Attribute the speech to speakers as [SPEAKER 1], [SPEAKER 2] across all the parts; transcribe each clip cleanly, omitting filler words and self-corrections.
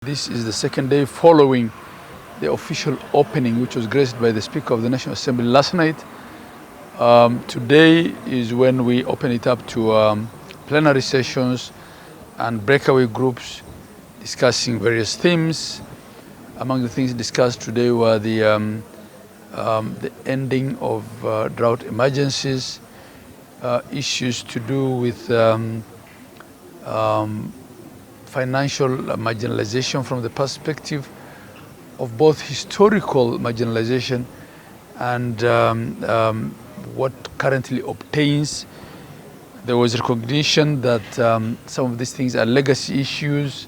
[SPEAKER 1] This is the second day following the official opening, which was graced by the Speaker of the National Assembly last night. Today is when we open it up to plenary sessions and breakaway groups discussing various themes. Among the things discussed today were the ending of drought emergencies, issues to do with financial marginalization from the perspective of both historical marginalization and what currently obtains. There was recognition that some of these things are legacy issues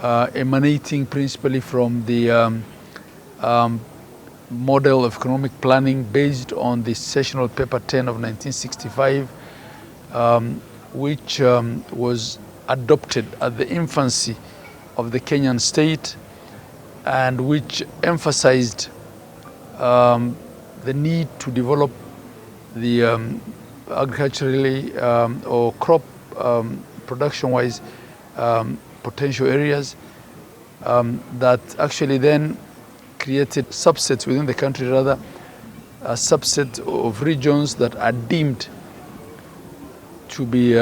[SPEAKER 1] emanating principally from the model of economic planning based on the sessional paper 10 of 1965, which was adopted at the infancy of the Kenyan state and which emphasized the need to develop the agriculturally or crop production-wise potential areas that actually then created subsets within the country, rather a subset of regions that are deemed to be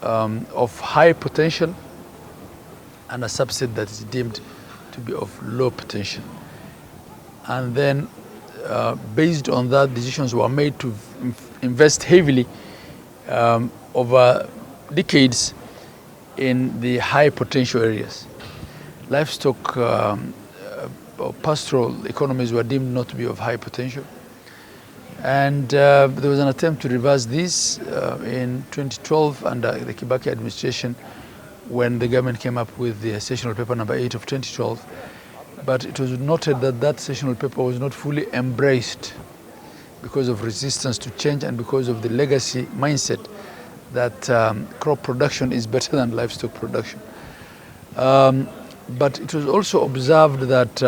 [SPEAKER 1] of high potential and a subset that is deemed to be of low potential. And then based on that, decisions were made to invest heavily over decades in the high potential areas. Livestock or pastoral economies were deemed not to be of high potential. And there was an attempt to reverse this in 2012 under the Kibaki administration when the government came up with the sessional paper number 8 of 2012. But it was noted that that sessional paper was not fully embraced because of resistance to change and because of the legacy mindset that crop production is better than livestock production. But it was also observed that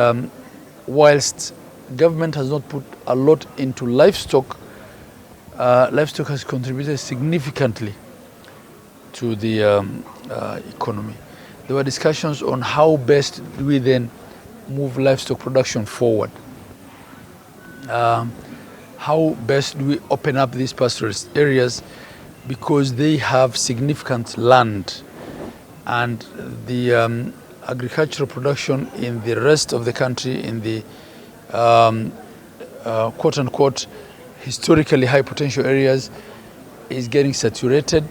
[SPEAKER 1] whilst government has not put a lot into livestock, livestock has contributed significantly to the economy. There were discussions on how best do we then move livestock production forward. How best do we open up these pastoralist areas because they have significant land, and the agricultural production in the rest of the country, in the quote-unquote historically high potential areas, is getting saturated.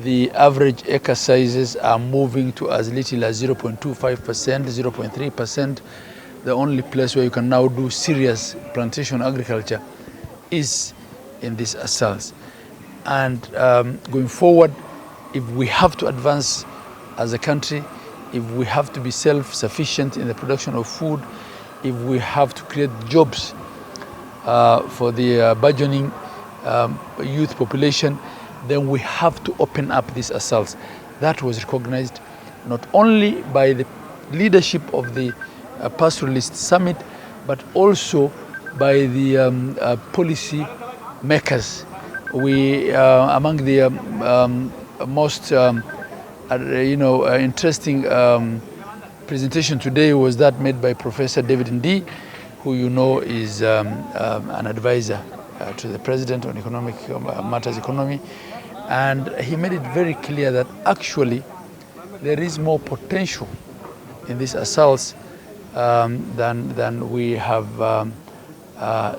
[SPEAKER 1] The average acre sizes are moving to as little as 0.25%, 0.3%. The only place where you can now do serious plantation agriculture is in these asals. And going forward, if we have to advance as a country, if we have to be self-sufficient in the production of food, if we have to create jobs for the burgeoning youth population, then we have to open up these assaults. That was recognized not only by the leadership of the Pastoralist Summit, but also by the policy makers. We, among the most interesting presentation today was that made by Professor David Ndi, who you know is an advisor to the president on economic matters, economy. And he made it very clear that actually there is more potential in these assaults than we have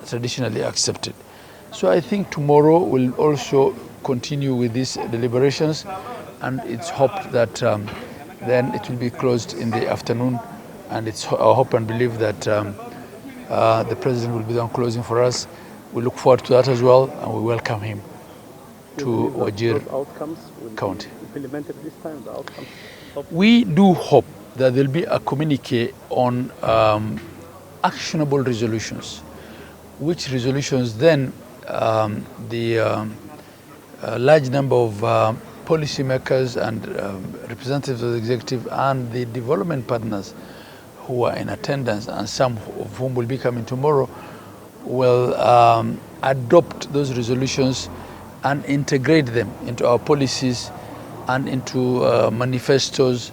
[SPEAKER 1] traditionally accepted. So I think tomorrow we'll also continue with these deliberations, and it's hoped that then it will be closed in the afternoon, and it's our hope and belief that the president will be done closing for us. We look forward to that as well, and we welcome him to Wajir County.
[SPEAKER 2] Implemented this time, the outcomes?
[SPEAKER 1] We do hope that there will be a communique on actionable resolutions, which resolutions then the large number of policymakers and representatives of the executive and the development partners who are in attendance, and some of whom will be coming tomorrow, will adopt those resolutions and integrate them into our policies and into manifestos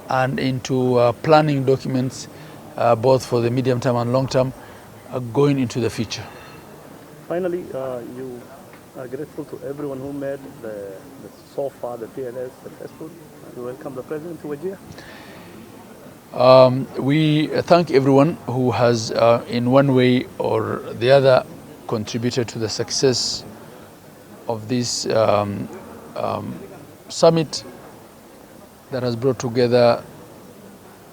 [SPEAKER 1] and into planning documents, both for the medium term and long term, going into the future.
[SPEAKER 2] Finally, you are grateful to everyone who made so far the PLS successful. You welcome the President to Wajir.
[SPEAKER 1] We thank everyone who has, in one way or the other, contributed to the success of this summit that has brought together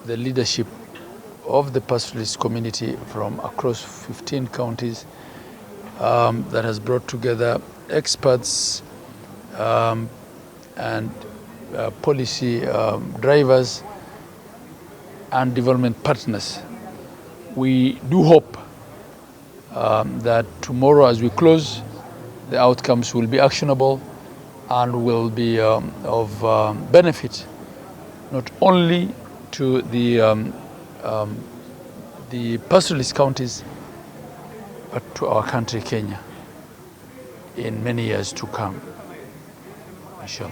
[SPEAKER 1] the leadership of the pastoralist community from across 15 counties, that has brought together experts and policy drivers and development partners. We do hope that tomorrow, as we close, the outcomes will be actionable and will be of benefit not only to the pastoralist counties, but to our country, Kenya, in many years to come. Inshallah.